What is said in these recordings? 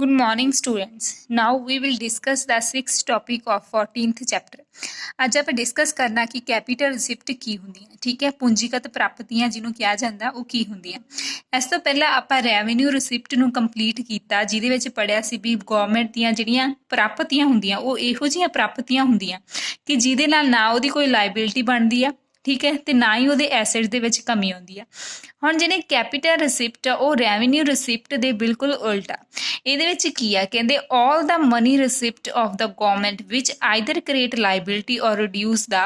Good morning students. Now we will discuss the sixth topic of 14th chapter. ਅੱਜ ਆਪਾਂ discuss ਕਰਨਾ ਕਿ capital receipt ਕੀ ਹੁੰਦੀਆਂ, ਠੀਕ ਹੈ। ਪੂੰਜੀਗਤ ਪ੍ਰਾਪਤੀਆਂ ਜਿਹਨੂੰ ਕਿਹਾ ਜਾਂਦਾ ਉਹ ਕੀ ਹੁੰਦੀਆਂ। ਇਸ ਤੋਂ ਪਹਿਲਾਂ ਆਪਾਂ ਰੈਵਨਿਊ ਰਿਸਿਪਟ ਨੂੰ ਕੰਪਲੀਟ ਕੀਤਾ, ਜਿਹਦੇ ਵਿੱਚ ਪੜਿਆ ਸੀ ਵੀ ਗਵਰਨਮੈਂਟ ਦੀਆਂ ਜਿਹੜੀਆਂ ਪ੍ਰਾਪਤੀਆਂ ਹੁੰਦੀਆਂ ਉਹ ਇਹੋ ਜਿਹੀਆਂ ਪ੍ਰਾਪਤੀਆਂ ਹੁੰਦੀਆਂ ਕਿ ਜਿਹਦੇ ਨਾਲ ਨਾ ਉਹਦੀ ਕੋਈ ਲਾਇਬਿਲਿਟੀ ਬਣਦੀ ਆ, ਠੀਕ ਹੈ, ਤੇ ਨਾ ਹੀ ਉਹਦੇ ਐਸੈਟਸ ਦੇ ਵਿੱਚ ਕਮੀ ਆਉਂਦੀ ਆ। ਹੁਣ ਜਿਹੜੇ ਕੈਪੀਟਲ ਰਿਸਿਪਟ ਆ ਉਹ ਰੈਵਨਿਊ ਰਿਸਿਪਟ ਦੇ ਬਿਲਕੁਲ ਉਲਟਾ। ਇਹਦੇ ਵਿੱਚ ਕੀ ਆ, ਕਹਿੰਦੇ all the money receipt of the government which either create liability or reduce the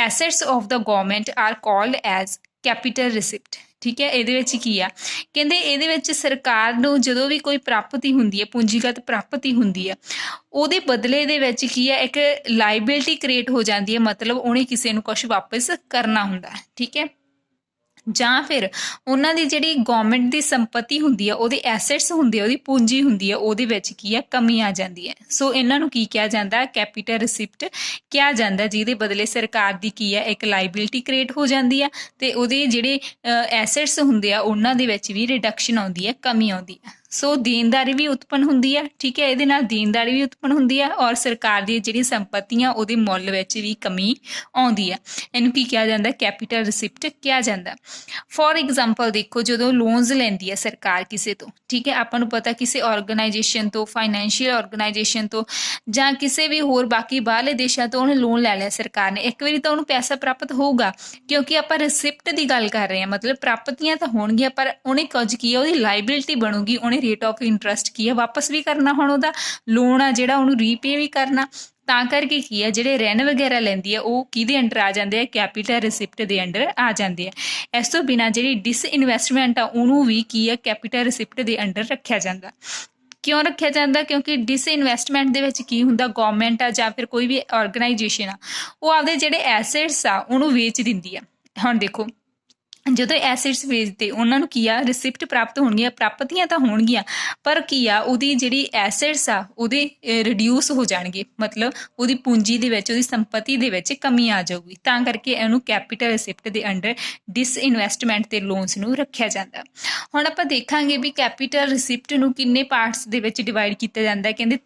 assets of the government are called as capital receipt। ਠੀਕ ਹੈ। ਇਹਦੇ ਵਿੱਚ ਕੀ ਆ, ਕਹਿੰਦੇ ਇਹਦੇ ਵਿੱਚ ਸਰਕਾਰ ਨੂੰ ਜਦੋਂ ਵੀ ਕੋਈ ਪ੍ਰਾਪਤੀ ਹੁੰਦੀ ਹੈ, ਪੂੰਜੀਗਤ ਪ੍ਰਾਪਤੀ ਹੁੰਦੀ ਆ, ਉਹਦੇ ਬਦਲੇ ਦੇ ਵਿੱਚ ਕੀ ਆ, ਇੱਕ ਲਾਇਬਿਲਿਟੀ ਕ੍ਰੀਏਟ ਹੋ ਜਾਂਦੀ ਹੈ। ਮਤਲਬ ਉਹਨੇ ਕਿਸੇ ਨੂੰ ਕੁਝ ਵਾਪਸ ਕਰਨਾ ਹੁੰਦਾ, ਠੀਕ ਹੈ। ਜਾਂ ਫਿਰ ਉਹਨਾਂ ਦੀ ਜਿਹੜੀ ਗਵਰਨਮੈਂਟ ਦੀ ਸੰਪਤੀ ਹੁੰਦੀ ਆ, ਉਹਦੇ ਐਸੈਟਸ ਹੁੰਦੇ ਆ, ਉਹਦੀ ਪੂੰਜੀ ਹੁੰਦੀ ਆ, ਉਹਦੇ ਵਿੱਚ ਕੀ ਆ, ਕਮੀ ਆ ਜਾਂਦੀ ਹੈ। ਸੋ ਇਹਨਾਂ ਨੂੰ ਕੀ ਕਿਹਾ ਜਾਂਦਾ, ਕੈਪੀਟਲ ਰਿਸਿਪਟ ਕਿਹਾ ਜਾਂਦਾ, ਜਿਹਦੇ ਬਦਲੇ ਸਰਕਾਰ ਦੀ ਕੀ ਆ, ਇੱਕ ਲਾਇਬਿਲਿਟੀ ਕ੍ਰੀਏਟ ਹੋ ਜਾਂਦੀ ਆ ਤੇ ਉਹਦੇ ਜਿਹੜੇ ਐਸੈਟਸ ਹੁੰਦੇ ਆ ਉਹਨਾਂ ਦੇ ਵਿੱਚ ਵੀ ਰਿਡਕਸ਼ਨ ਆਉਂਦੀ ਹੈ, ਕਮੀ ਆਉਂਦੀ ਆ। ਸੋ ਦੇਣਦਾਰੀ ਵੀ ਉਤਪੰਨ ਹੁੰਦੀ ਆ, ਠੀਕ ਹੈ। ਇਹਦੇ ਨਾਲ ਦੇਣਦਾਰੀ ਵੀ ਉਤਪੰਨ ਹੁੰਦੀ ਆ ਔਰ ਸਰਕਾਰ ਦੀ ਜਿਹੜੀ ਸੰਪਤੀਆਂ ਉਹਦੇ ਮੁੱਲ ਵਿੱਚ ਵੀ ਕਮੀ ਆਉਂਦੀ ਆ। ਇਹਨੂੰ ਕੀ ਕਿਹਾ ਜਾਂਦਾ, ਕੈਪੀਟਲ ਰਿਸਿਪਟ ਕਿਹਾ ਜਾਂਦਾ। ਫੋਰ ਐਗਜ਼ਾਮਪਲ ਦੇਖੋ, ਜਦੋਂ ਲੋਨਸ ਲੈਂਦੀ ਹੈ ਸਰਕਾਰ ਕਿਸੇ ਤੋਂ, ਠੀਕ ਹੈ, ਆਪਾਂ ਨੂੰ ਪਤਾ ਕਿਸੇ ਆਰਗੇਨਾਈਜੇਸ਼ਨ ਤੋਂ, ਫਾਈਨੈਂਸ਼ੀਅਲ ਆਰਗੇਨਾਈਜੇਸ਼ਨ ਤੋਂ ਜਾਂ ਕਿਸੇ ਵੀ ਹੋਰ ਬਾਕੀ ਬਾਹਰਲੇ ਦੇਸ਼ਾਂ ਤੋਂ ਉਹਨੇ ਲੋਨ ਲੈ ਲਿਆ ਸਰਕਾਰ ਨੇ, ਇੱਕ ਵਾਰੀ ਤਾਂ ਉਹਨੂੰ ਪੈਸਾ ਪ੍ਰਾਪਤ ਹੋਊਗਾ, ਕਿਉਂਕਿ ਆਪਾਂ ਰਿਸਿਪਟ ਦੀ ਗੱਲ ਕਰ ਰਹੇ ਹਾਂ। ਮਤਲਬ ਪ੍ਰਾਪਤੀਆਂ ਤਾਂ ਹੋਣਗੀਆਂ ਪਰ ਉਹਨੇ ਕੁਝ ਕੀ ਹੈ, ਉਹਦੀ ਲਾਇਬਿਲਿਟੀ ਬਣੂਗੀ, ਉਹਨੇ ਰੇਟ ਆਫ ਇੰਟਰਸਟ ਕੀ ਹੈ ਵਾਪਸ ਵੀ ਕਰਨਾ, ਹੁਣ ਉਹਦਾ ਲੋਨ ਆ ਜਿਹੜਾ ਉਹਨੂੰ ਰੀਪੇ ਵੀ ਕਰਨਾ। ਤਾਂ ਕਰਕੇ ਕੀ ਹੈ, ਜਿਹੜੇ ਰੈਨ ਵਗੈਰਾ ਲੈਂਦੀ ਹੈ ਉਹ ਕਿਹਦੇ ਅੰਡਰ ਆ ਜਾਂਦੇ ਆ, ਕੈਪੀਟਲ ਰਿਸਿਪਟ ਦੇ ਅੰਡਰ ਆ ਜਾਂਦੇ ਆ। ਇਸ ਤੋਂ ਬਿਨਾਂ ਜਿਹੜੀ ਡਿਸਇਨਵੈਸਟਮੈਂਟ ਆ ਉਹਨੂੰ ਵੀ ਕੀ ਹੈ, ਕੈਪੀਟਲ ਰਿਸਿਪਟ ਦੇ ਅੰਡਰ ਰੱਖਿਆ ਜਾਂਦਾ। ਕਿਉਂ ਰੱਖਿਆ ਜਾਂਦਾ, ਕਿਉਂਕਿ ਡਿਸਇਨਵੈਸਟਮੈਂਟ ਦੇ ਵਿੱਚ ਕੀ ਹੁੰਦਾ, ਗਵਰਨਮੈਂਟ ਆ ਜਾਂ ਫਿਰ ਕੋਈ ਵੀ ਆਰਗੇਨਾਈਜੇਸ਼ਨ ਆ, ਉਹ ਆਪਦੇ ਜਿਹੜੇ ਐਸੈਟਸ ਆ ਉਹਨੂੰ ਵੇਚ ਦਿੰਦੀ ਆ। ਹੁਣ ਦੇਖੋ, ਜਦੋਂ ਐਸੈਟਸ ਵੇਚਦੇ ਉਹਨਾਂ ਨੂੰ ਕੀ ਆ, ਰਿਸਿਪਟ ਪ੍ਰਾਪਤ ਹੋਣਗੀਆਂ, ਪ੍ਰਾਪਤੀਆਂ ਤਾਂ ਹੋਣਗੀਆਂ, ਪਰ ਕੀ ਆ, ਉਹਦੀ ਜਿਹੜੀ ਐਸੈਟਸ ਆ ਉਹਦੇ ਰਿਡਿਊਸ ਹੋ ਜਾਣਗੇ। ਮਤਲਬ ਉਹਦੀ ਪੂੰਜੀ ਦੇ ਵਿੱਚ, ਉਹਦੀ ਸੰਪਤੀ ਦੇ ਵਿੱਚ ਕਮੀ ਆ ਜਾਊਗੀ। ਤਾਂ ਕਰਕੇ ਇਹਨੂੰ ਕੈਪੀਟਲ ਰਿਸਿਪਟ ਦੇ ਅੰਡਰ ਡਿਸਇਨਵੈਸਟਮੈਂਟ ਤੇ ਲੋਨਸ ਨੂੰ ਰੱਖਿਆ ਜਾਂਦਾ। ਹੁਣ ਆਪਾਂ ਦੇਖਾਂਗੇ ਵੀ ਕੈਪੀਟਲ ਰਿਸਿਪਟ ਨੂੰ ਕਿੰਨੇ ਪਾਰਟਸ ਦੇ ਵਿੱਚ ਡਿਵਾਈਡ ਕੀਤਾ ਜਾਂਦਾ। ਕਹਿੰਦੇ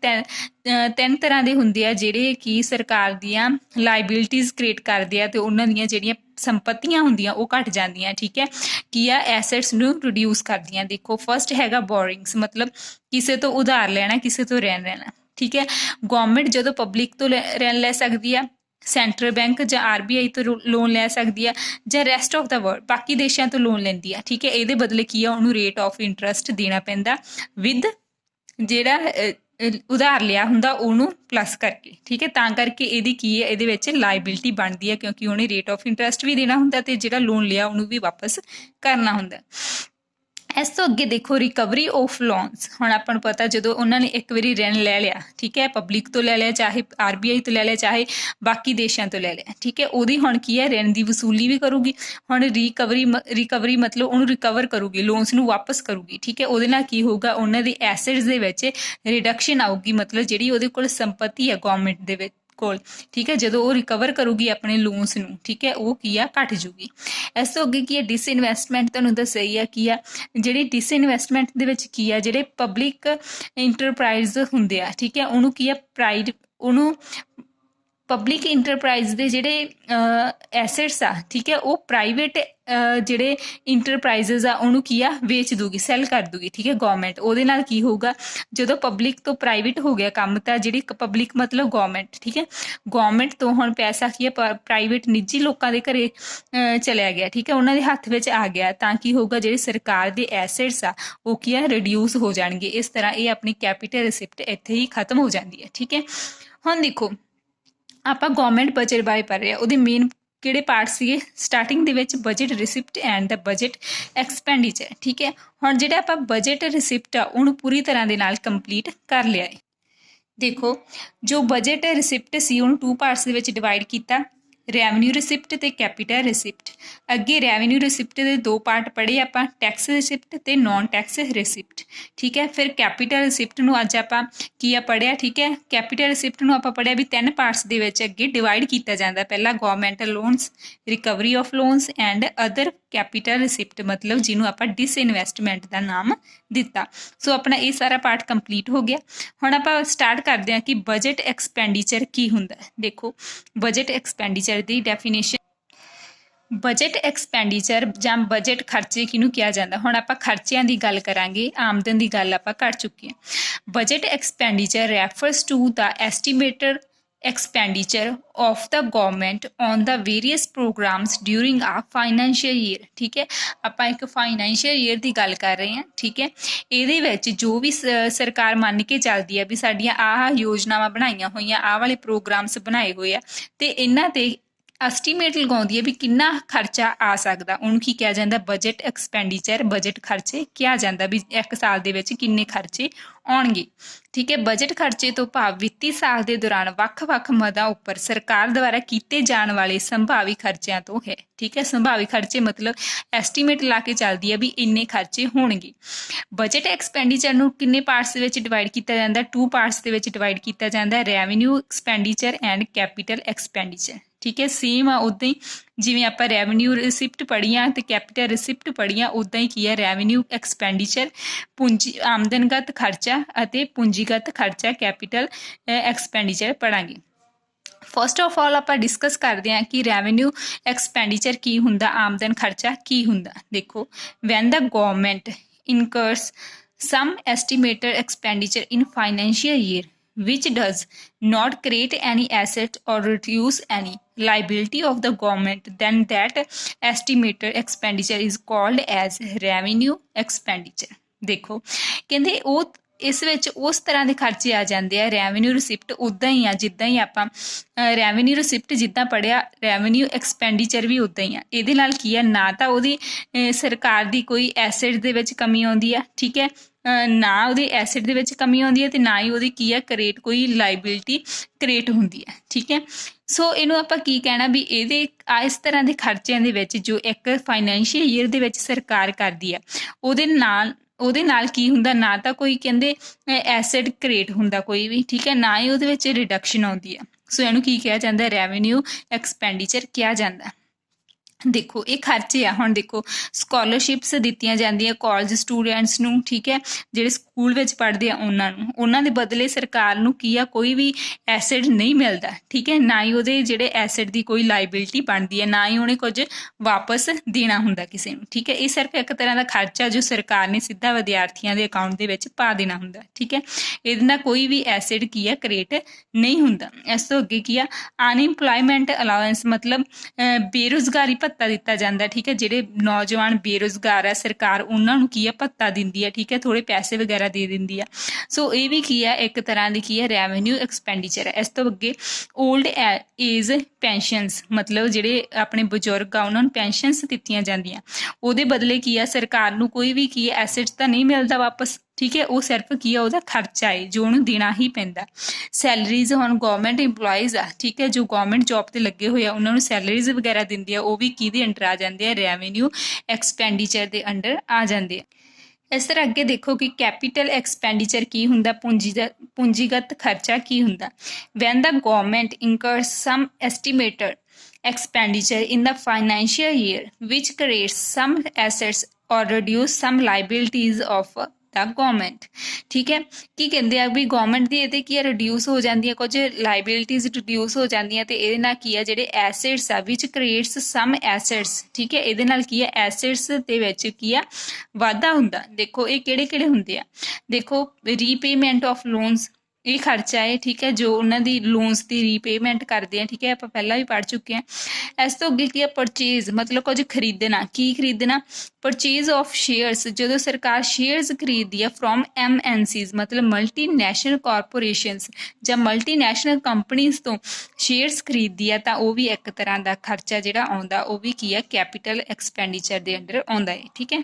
ਤਿੰਨ ਤਰ੍ਹਾਂ ਦੇ ਹੁੰਦੇ ਆ, ਜਿਹੜੇ ਕਿ ਸਰਕਾਰ ਦੀਆਂ ਲਾਇਬਿਲਿਟੀਜ਼ ਕ੍ਰੀਏਟ ਕਰਦੇ ਆ ਤੇ ਉਹਨਾਂ ਦੀਆਂ ਜਿਹੜੀਆਂ ਸੰਪਤੀਆਂ ਹੁੰਦੀਆਂ ਉਹ ਘਟ ਜਾਂਦੀਆਂ, ਠੀਕ ਹੈ। ਕੀ ਆ, ਐਸੈਟਸ ਨੂੰ ਰਿਡਿਊਸ ਕਰਦੀਆਂ। ਦੇਖੋ, ਫਸਟ ਹੈਗਾ ਬੋਰਿੰਗਸ, ਮਤਲਬ ਕਿਸੇ ਤੋਂ ਉਧਾਰ ਲੈਣਾ, ਕਿਸੇ ਤੋਂ ਰਹਿਣ ਲੈਣਾ, ਠੀਕ ਹੈ। ਗਵਰਨਮੈਂਟ ਜਦੋਂ ਪਬਲਿਕ ਤੋਂ ਰਹਿਣ ਲੈ ਸਕਦੀ ਆ, ਸੈਂਟਰਲ ਬੈਂਕ ਜਾਂ RBI ਤੋਂ ਲੋਨ ਲੈ ਸਕਦੀ ਆ, ਜਾਂ ਰੈਸਟ ਆਫ ਦਾ ਵਰਲਡ ਬਾਕੀ ਦੇਸ਼ਾਂ ਤੋਂ ਲੋਨ ਲੈਂਦੀ ਆ, ਠੀਕ ਹੈ। ਇਹਦੇ ਬਦਲੇ ਕੀ ਆ, ਉਹਨੂੰ ਰੇਟ ਆਫ ਇੰਟਰਸਟ ਦੇਣਾ ਪੈਂਦਾ ਵਿਦ ਜਿਹੜਾ ਉਧਾਰ ਲਿਆ ਹੁੰਦਾ ਉਹਨੂੰ ਪਲੱਸ ਕਰਕੇ, ਠੀਕ ਹੈ। ਤਾਂ ਕਰਕੇ ਇਹਦੀ ਕੀ ਹੈ, ਇਹਦੇ ਵਿੱਚ ਲਾਇਬਿਲਿਟੀ ਬਣਦੀ ਹੈ, ਕਿਉਂਕਿ ਉਹਨੇ ਰੇਟ ਆਫ ਇੰਟਰਸਟ ਵੀ ਦੇਣਾ ਹੁੰਦਾ ਤੇ ਜਿਹੜਾ ਲੋਨ ਲਿਆ ਉਹਨੂੰ ਵੀ ਵਾਪਸ ਕਰਨਾ ਹੁੰਦਾ। ਇਸ ਤੋਂ ਅੱਗੇ ਦੇਖੋ, ਰਿਕਵਰੀ ਆਫ ਲੋਨਸ। ਹੁਣ ਆਪਾਂ ਨੂੰ ਪਤਾ, ਜਦੋਂ ਉਹਨਾਂ ਨੇ ਇੱਕ ਵਾਰੀ ਰਿਣ ਲੈ ਲਿਆ, ਠੀਕ ਹੈ, ਪਬਲਿਕ ਤੋਂ ਲੈ ਲਿਆ, ਚਾਹੇ RBI ਤੋਂ ਲੈ ਲਿਆ, ਚਾਹੇ ਬਾਕੀ ਦੇਸ਼ਾਂ ਤੋਂ ਲੈ ਲਿਆ, ਠੀਕ ਹੈ, ਉਹਦੀ ਹੁਣ ਕੀ ਹੈ, ਰਿਣ ਦੀ ਵਸੂਲੀ ਵੀ ਕਰੂਗੀ। ਹੁਣ ਰਿਕਵਰੀ ਮਤਲਬ ਉਹਨੂੰ ਰਿਕਵਰ ਕਰੂਗੀ, ਲੋਨਸ ਨੂੰ ਵਾਪਸ ਕਰੂਗੀ, ਠੀਕ ਹੈ। ਉਹਦੇ ਨਾਲ ਕੀ ਹੋਊਗਾ, ਉਹਨਾਂ ਦੇ ਐਸੈਟਸ ਦੇ ਵਿੱਚ ਰਿਡਕਸ਼ਨ ਆਊਗੀ। ਮਤਲਬ ਜਿਹੜੀ ਉਹਦੇ ਕੋਲ ਸੰਪਤੀ ਹੈ ਗਵਰਨਮੈਂਟ ਦੇ ਵਿੱਚ ਕੋਲ, ਠੀਕ ਹੈ, ਜਦੋਂ ਉਹ ਰਿਕਵਰ ਕਰੂਗੀ ਆਪਣੇ ਲੋਨਸ ਨੂੰ, ਠੀਕ ਹੈ, ਉਹ ਕੀ ਆ, ਘਟ ਜੂਗੀ। ਇਸ ਤੋਂ ਅੱਗੇ ਕੀ ਹੈ, ਡਿਸਇਨਵੈਸਟਮੈਂਟ। ਤੁਹਾਨੂੰ ਦੱਸਿਆ ਹੀ ਆ ਕੀ ਆ, ਜਿਹੜੀ ਡਿਸਇਨਵੈਸਟਮੈਂਟ ਦੇ ਵਿੱਚ ਕੀ ਆ, ਜਿਹੜੇ ਪਬਲਿਕ ਇੰਟਰਪ੍ਰਾਈਜ਼ ਹੁੰਦੇ ਆ, ਠੀਕ ਹੈ, ਉਹਨੂੰ ਕੀ ਆ, ਉਹਨੂੰ ਪਬਲਿਕ ਇੰਟਰਪ੍ਰਾਈਜ਼ ਦੇ ਜਿਹੜੇ ਐਸੈਟਸ ਆ, ਠੀਕ ਹੈ, ਉਹ ਪ੍ਰਾਈਵੇਟ ਜਿਹੜੇ ਇੰਟਰਪ੍ਰਾਈਜ਼ਸ ਆ ਉਹਨੂੰ ਕੀ ਆ, ਵੇਚ ਦੂਗੀ, ਸੈੱਲ ਕਰ ਦੂਗੀ, ਠੀਕ ਹੈ, ਗਵਰਨਮੈਂਟ। ਉਹਦੇ ਨਾਲ ਕੀ ਹੋਊਗਾ, ਜਦੋਂ ਪਬਲਿਕ ਤੋਂ ਪ੍ਰਾਈਵੇਟ ਹੋ ਗਿਆ ਕੰਮ, ਤਾਂ ਜਿਹੜੀ ਪਬਲਿਕ ਮਤਲਬ ਗਵਰਨਮੈਂਟ, ਠੀਕ ਹੈ, ਗਵਰਨਮੈਂਟ ਤੋਂ ਹੁਣ ਪੈਸਾ ਕੀ ਹੈ, ਪ੍ਰਾਈਵੇਟ ਨਿੱਜੀ ਲੋਕਾਂ ਦੇ ਘਰੇ ਚਲਿਆ ਗਿਆ, ਠੀਕ ਹੈ, ਉਹਨਾਂ ਦੇ ਹੱਥ ਵਿੱਚ ਆ ਗਿਆ। ਤਾਂ ਕੀ ਹੋਊਗਾ, ਜਿਹੜੀ ਸਰਕਾਰ ਦੇ ਐਸੈਟਸ ਆ ਉਹ ਕੀ ਆ, ਰਿਡਿਊਸ ਹੋ ਜਾਣਗੇ। ਇਸ ਤਰ੍ਹਾਂ ਇਹ ਆਪਣੀ ਕੈਪੀਟਲ ਰਿਸਿਪਟ ਇੱਥੇ ਹੀ ਖਤਮ ਹੋ ਜਾਂਦੀ ਹੈ, ਠੀਕ ਹੈ। ਹੁਣ ਦੇਖੋ, ਆਪਾਂ ਗਵਰਨਮੈਂਟ ਬਜਟ ਬਾਰੇ ਪੜ੍ਹ ਰਹੇ ਹਾਂ, ਉਹਦੇ ਮੇਨ ਕਿਹੜੇ ਪਾਰਟ ਸੀਗੇ। ਸਟਾਰਟਿੰਗ ਦੇ ਵਿੱਚ budget receipt and the budget expenditure, ਠੀਕ ਹੈ। ਹੁਣ ਜਿਹੜਾ ਆਪਾਂ ਬਜਟ ਰਿਸਿਪਟ ਆ ਉਹਨੂੰ ਪੂਰੀ ਤਰ੍ਹਾਂ ਦੇ ਨਾਲ ਕੰਪਲੀਟ ਕਰ ਲਿਆ ਹੈ। ਦੇਖੋ, ਜੋ ਬਜਟ ਰਿਸਿਪਟ ਸੀ ਉਹਨੂੰ 2 ਪਾਰਟਸ ਦੇ ਵਿੱਚ ਡਿਵਾਈਡ ਕੀਤਾ, ਰੈਵਨਿਊ ਰਿਸਿਪਟ ਤੇ ਕੈਪੀਟਲ ਰਿਸਿਪਟ। ਅੱਗੇ ਰੈਵਨਿਊ ਰਿਸਿਪਟ ਦੇ 2 ਪਾਰਟ ਪੜ੍ਹੇ ਆਪਾਂ, ਟੈਕਸ ਰਿਸਿਪਟ ਤੇ ਨੌਨ ਟੈਕਸ ਰਿਸਿਪਟ, ਠੀਕ ਹੈ। ਫਿਰ ਕੈਪੀਟਲ ਰਿਸਿਪਟ ਨੂੰ ਅੱਜ ਆਪਾਂ ਕੀ ਆ ਪੜ੍ਹਿਆ, ਠੀਕ ਹੈ। ਕੈਪੀਟਲ ਰਿਸਿਪਟ ਨੂੰ ਆਪਾਂ ਪੜ੍ਹਿਆ ਵੀ 3 ਪਾਰਟਸ ਦੇ ਵਿੱਚ ਅੱਗੇ ਡਿਵਾਈਡ ਕੀਤਾ ਜਾਂਦਾ। ਪਹਿਲਾਂ governmental loans, recovery of loans and other capital receipt मतलब जिन्हों आप डिसइनवैसटमेंट का नाम दिता। सो अपना ये सारा पार्ट कंप्लीट हो गया। हुण आप स्टार्ट करते हैं कि बजट एक्सपेंडिचर की हुंदा। देखो बजट एक्सपेंडिचर की डेफिनेशन, बजट एक्सपेंडिचर ਜਾਂ बजट खर्चे किनू किया जाता। हुण आपां खर्चिਆਂ ਦੀ ਗੱਲ ਕਰਾਂਗੇ, आमदन ਦੀ ਗੱਲ ਆਪਾਂ कर चुके हैं। Budget expenditure refers to the estimated expenditure of the government on the various programs during a financial year। ठीक है, ਆਪਾਂ ਇੱਕ फाइनेंशियल ईयर ਦੀ ਗੱਲ ਕਰ ਰਹੇ ਹਾਂ। ठीक है, ਇਹਦੇ ਵਿੱਚ ਜੋ ਵੀ ਸਰਕਾਰ ਮੰਨ ਕੇ ਚੱਲਦੀ ਹੈ ਵੀ ਸਾਡੀਆਂ ਆਹ ਯੋਜਨਾਵਾਂ ਬਣਾਈਆਂ ਹੋਈਆਂ, ਆਹ ਵਾਲੇ ਪ੍ਰੋਗਰਾਮਸ ਬਣਾਏ ਹੋਏ ਆ ਤੇ ਇਹਨਾਂ ਤੇ ਐਸਟੀਮੇਟ ਲਗਾਉਂਦੀ ਹੈ ਵੀ ਕਿੰਨਾ ਖਰਚਾ ਆ ਸਕਦਾ, ਉਹਨੂੰ ਕੀ ਕਿਹਾ ਜਾਂਦਾ, ਬਜਟ ਐਕਸਪੈਂਡੀਚਰ, ਬਜਟ ਖਰਚੇ ਕਿਹਾ ਜਾਂਦਾ ਵੀ ਇੱਕ ਸਾਲ ਦੇ ਵਿੱਚ ਕਿੰਨੇ ਖਰਚੇ ਆਉਣਗੇ। ਠੀਕ ਹੈ, ਬਜਟ ਖਰਚੇ ਤੋਂ ਭਾਵ ਵਿੱਤੀ ਸਾਲ ਦੇ ਦੌਰਾਨ ਵੱਖ-ਵੱਖ ਮਦਾਂ ਉੱਪਰ ਸਰਕਾਰ ਦੁਆਰਾ ਕੀਤੇ ਜਾਣ ਵਾਲੇ ਸੰਭਾਵੀ ਖਰਚਿਆਂ ਤੋਂ ਹੈ। ਠੀਕ ਹੈ, ਸੰਭਾਵੀ ਖਰਚੇ ਮਤਲਬ ਐਸਟੀਮੇਟ ਲਾ ਕੇ ਚੱਲਦੀ ਹੈ ਵੀ ਇੰਨੇ ਖਰਚੇ ਹੋਣਗੇ। ਬਜਟ ਐਕਸਪੈਂਡੀਚਰ ਨੂੰ ਕਿੰਨੇ ਪਾਰਟਸ ਦੇ ਵਿੱਚ ਡਿਵਾਈਡ ਕੀਤਾ ਜਾਂਦਾ, 2 ਪਾਰਟਸ ਦੇ ਵਿੱਚ ਡਿਵਾਈਡ ਕੀਤਾ ਜਾਂਦਾ, revenue expenditure and capital expenditure. ठीक है, सेम आ उदा ही जिवें आपां रैवन्यू रिसिप्ट पढ़ियां ते कैपिटल रिसिप्ट पढ़ियां उदा ही की है रैवन्यू एक्सपेंडिचर पूंजी आमदनगत खर्चा अते पूंजीगत खर्चा कैपिटल एक्सपेंडिचर पढ़ांगे। फस्ट ऑफ ऑल आपां डिस्कस करते हैं कि रैवन्यू एक्सपेंडिचर की हुंदा, आमदन खर्चा की हुंदा। देखो when the government incurs some estimated expenditure in financial year which does not create any asset or reduce any liability of the government, then that estimated expenditure is called as revenue expenditure। देखो कहते वो इस विच उस तरह के खर्चे आ जाते हैं। रैवन्यू रिसिप्ट उदा ही आ जिद्दां ही आपां रैवन्यू रिसिप्ट जिद्दां पढ़िया, रैवन्यू एक्सपेंडिचर भी उदा ही आ। इहदे नाल की है ना तो उहदी सरकार दी कोई एसेट दे विच कमी आउंदी है। ठीक है, ना उहदी एसेट दे विच कमी आउंदी है ते ना ही उहदी की है क्रिएट कोई लाइबिलिटी क्रिएट हुंदी है। ठीक है, सो इहनूं आपां की कहना भी इहदे इस तरह के खर्चिਆਂ ਦੇ ਵਿੱਚ जो एक फाइनेंशियल ईयर ਦੇ ਵਿੱਚ सरकार करदी है ਉਹਦੇ ਨਾਲ ਕੀ ਹੁੰਦਾ, ਨਾ ਤਾਂ ਕੋਈ ਕਹਿੰਦੇ ਐਸਿਡ ਕ੍ਰੀਏਟ ਹੁੰਦਾ ਕੋਈ ਵੀ। ਠੀਕ ਹੈ, ਨਾ ਹੀ ਉਹਦੇ ਵਿੱਚ ਰਿਡਕਸ਼ਨ ਆਉਂਦੀ ਹੈ। ਸੋ ਇਹਨੂੰ ਕੀ ਕਿਹਾ ਜਾਂਦਾ, ਰੈਵਨਿਊ ਐਕਸਪੈਂਡੀਚਰ ਕਿਹਾ ਜਾਂਦਾ। देखो ये खर्चे आ। हुण देखो स्कॉलरशिप्स दित्तियां जांदियां कॉलेज स्टूडेंट्स नूं। ठीक है, ਜਿਹੜੇ ਸਕੂਲ ਵਿੱਚ ਪੜ੍ਹਦੇ ਆ ਉਹਨਾਂ ਦੇ ਬਦਲੇ ਸਰਕਾਰ ਨੂੰ ਕੀ ਆ, ਕੋਈ ਵੀ ਐਸਿਡ ਨਹੀਂ ਮਿਲਦਾ। ਠੀਕ ਹੈ, ਨਾ ਹੀ ਉਹਦੇ ਜਿਹੜੇ ਐਸਿਡ ਦੀ ਕੋਈ ਲਾਇਬਿਲਿਟੀ ਬਣਦੀ ਹੈ, ਨਾ ਹੀ ਉਹਨੇ ਕੁਝ ਵਾਪਸ ਦੇਣਾ ਹੁੰਦਾ ਕਿਸੇ ਨੂੰ। ਠੀਕ ਹੈ, ਇਹ ਸਿਰਫ ਇੱਕ ਤਰ੍ਹਾਂ ਦਾ ਖਰਚਾ ਜੋ ਸਰਕਾਰ ਨੇ ਸਿੱਧਾ ਵਿਦਿਆਰਥੀਆਂ ਦੇ ਅਕਾਊਂਟ ਦੇ ਵਿੱਚ ਪਾ ਦੇਣਾ ਹੁੰਦਾ। ਠੀਕ ਹੈ, ਇਹਦੇ ਨਾਲ ਕੋਈ ਵੀ ਐਸਿਡ ਕੀ ਆ ਕ੍ਰੀਏਟ ਨਹੀਂ ਹੁੰਦਾ। ਇਸ ਤੋਂ ਅੱਗੇ ਕੀ ਆ, ਅਨਇੰਪਲੋਇਮੈਂਟ ਅਲਾਉੈਂਸ ਮਤਲਬ ਬੇਰੁਜ਼ਗਾਰੀ ਭੱਤਾ ਦਿੱਤਾ ਜਾਂਦਾ। ਠੀਕ ਹੈ, ਜਿਹੜੇ ਨੌਜਵਾਨ ਬੇਰੁਜ਼ਗਾਰ ਆ ਸਰਕਾਰ ਉਹਨਾਂ ਨੂੰ ਕੀ ਆ ਭੱਤਾ ਦਿੰਦੀ ਹੈ। ਠੀਕ ਹੈ, ਥੋੜੇ ਪੈਸੇ ਵਗੈਰਾ ਦੇ ਦਿੰਦੀ ਆ। ਸੋ ਇਹ ਵੀ ਕੀ ਆ ਇੱਕ ਤਰ੍ਹਾਂ ਦੀ ਕੀ ਹੈ ਰੈਵਨਿਊ ਐਕਸਪੈਂਡੀਚਰ ਹੈ। ਇਸ ਤੋਂ ਅੱਗੇ ਓਲਡ ਏਜ ਪੈਨਸ਼ਨਸ ਮਤਲਬ ਜਿਹੜੇ ਆਪਣੇ ਬਜ਼ੁਰਗ ਆ ਉਹਨਾਂ ਨੂੰ ਪੈਨਸ਼ਨਸ ਦਿੱਤੀਆਂ ਜਾਂਦੀਆਂ, ਉਹਦੇ ਬਦਲੇ ਕੀ ਆ ਸਰਕਾਰ ਨੂੰ ਕੋਈ ਵੀ ਕੀ ਐਸੈਟ ਤਾਂ ਨਹੀਂ ਮਿਲਦਾ ਵਾਪਸ। ਠੀਕ ਹੈ, ਉਹ ਸਿਰਫ ਕੀ ਆ ਉਹਦਾ ਖਰਚਾ ਹੈ ਜੋ ਉਹਨੂੰ ਦੇਣਾ ਹੀ ਪੈਂਦਾ। ਸੈਲਰੀਜ਼ ਹੁਣ ਗਵਰਨਮੈਂਟ ਇੰਪਲੋਈਜ਼ ਆ। ਠੀਕ ਹੈ, ਜੋ ਗਵਰਨਮੈਂਟ ਜੌਬ ਤੇ ਲੱਗੇ ਹੋਏ ਆ ਉਹਨਾਂ ਨੂੰ ਸੈਲਰੀਜ਼ ਵਗੈਰਾ ਦਿੰਦੇ ਆ, ਉਹ ਵੀ ਕਿਹਦੇ ਅੰਡਰ ਆ ਜਾਂਦੇ ਆ, ਰੈਵਨਿਊ ਐਕਸਪੈਂਡੀਚਰ ਦੇ ਅੰਡਰ ਆ ਜਾਂਦੇ ਆ। ਇਸ ਤਰ੍ਹਾਂ ਅੱਗੇ ਦੇਖੋ ਕਿ ਕੈਪੀਟਲ ਐਕਸਪੈਂਡੀਚਰ ਕੀ ਹੁੰਦਾ, ਪੂੰਜੀਗਤ ਖਰਚਾ ਕੀ ਹੁੰਦਾ। When the government incurs some estimated expenditure in the financial year which creates some assets or reduce some liabilities of the government। ਠੀਕ ਹੈ, ਕੀ ਕਹਿੰਦੇ ਆ ਵੀ ਗਵਰਨਮੈਂਟ ਦੀ ਇਹਦੇ ਕੀ ਆ ਰਿਡਿਊਸ ਹੋ ਜਾਂਦੀਆਂ, ਕੁਝ ਲਾਇਬਿਲਿਟੀਜ਼ ਰਿਡਿਊਸ ਹੋ ਜਾਂਦੀਆਂ ਤੇ ਇਹਦੇ ਨਾਲ ਕੀ ਆ ਜਿਹੜੇ ਐਸੈਟਸ ਆ ਵਿਚ ਕ੍ਰੀਏਟਸ ਸਮ ਐਸੈਟਸ। ਠੀਕ ਹੈ, ਇਹਦੇ ਨਾਲ ਕੀ ਆ ਐਸੈਟਸ ਦੇ ਵਿੱਚ ਕੀ ਆ ਵਾਧਾ ਹੁੰਦਾ। ਦੇਖੋ ਇਹ ਕਿਹੜੇ ਕਿਹੜੇ ਹੁੰਦੇ ਆ, ਦੇਖੋ ਰੀਪੇਮੈਂਟ ਆਫ ਲੋਨਸ ਇਹ ਖਰਚਾ ਹੈ। ਠੀਕ ਹੈ, ਜੋ ਉਹਨਾਂ ਦੀ ਲੋਨਸ ਦੀ ਰੀਪੇਮੈਂਟ ਕਰਦੇ ਆ। ਠੀਕ ਹੈ, ਆਪਾਂ ਪਹਿਲਾਂ ਵੀ ਪੜ੍ਹ ਚੁੱਕੇ ਹਾਂ। ਇਸ ਤੋਂ ਅੱਗੇ ਕੀ ਆ ਪਰਚੇਜ਼ ਮਤਲਬ ਕੁਝ ਖਰੀਦਣਾ। ਕੀ ਖਰੀਦਣਾ, ਪਰਚੇਜ਼ ਆਫ ਸ਼ੇਅਰਸ, ਜਦੋਂ ਸਰਕਾਰ ਸ਼ੇਅਰਸ ਖਰੀਦਦੀ ਆ ਫਰੋਮ MNCs ਮਤਲਬ ਮਲਟੀ ਨੈਸ਼ਨਲ ਕਾਰਪੋਰੇਸ਼ਨਸ ਜਾਂ ਮਲਟੀ ਨੈਸ਼ਨਲ ਕੰਪਨੀਜ਼ ਤੋਂ ਸ਼ੇਅਰਸ ਖਰੀਦਦੀ ਆ ਤਾਂ ਉਹ ਵੀ ਇੱਕ ਤਰ੍ਹਾਂ ਦਾ ਖਰਚਾ ਜਿਹੜਾ ਆਉਂਦਾ, ਉਹ ਵੀ ਕੀ ਆ ਕੈਪੀਟਲ ਐਕਸਪੈਂਡੀਚਰ ਦੇ ਅੰਡਰ ਆਉਂਦਾ ਹੈ। ਠੀਕ ਹੈ,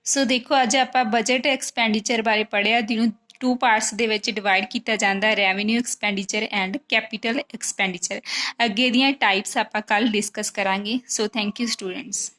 ਸੋ ਦੇਖੋ ਅੱਜ ਆਪਾਂ ਬਜਟ ਐਕਸਪੈਂਡੀਚਰ ਬਾਰੇ ਪੜ੍ਹਿਆ ਜਿਹਨੂੰ 2 ਪਾਰਟਸ ਦੇ ਵਿੱਚ ਡਿਵਾਈਡ ਕੀਤਾ ਜਾਂਦਾ, revenue expenditure and capital expenditure. ਅੱਗੇ ਦੀਆਂ ਟਾਈਪਸ ਆਪਾਂ ਕੱਲ੍ਹ ਡਿਸਕਸ ਕਰਾਂਗੇ। So thank you students.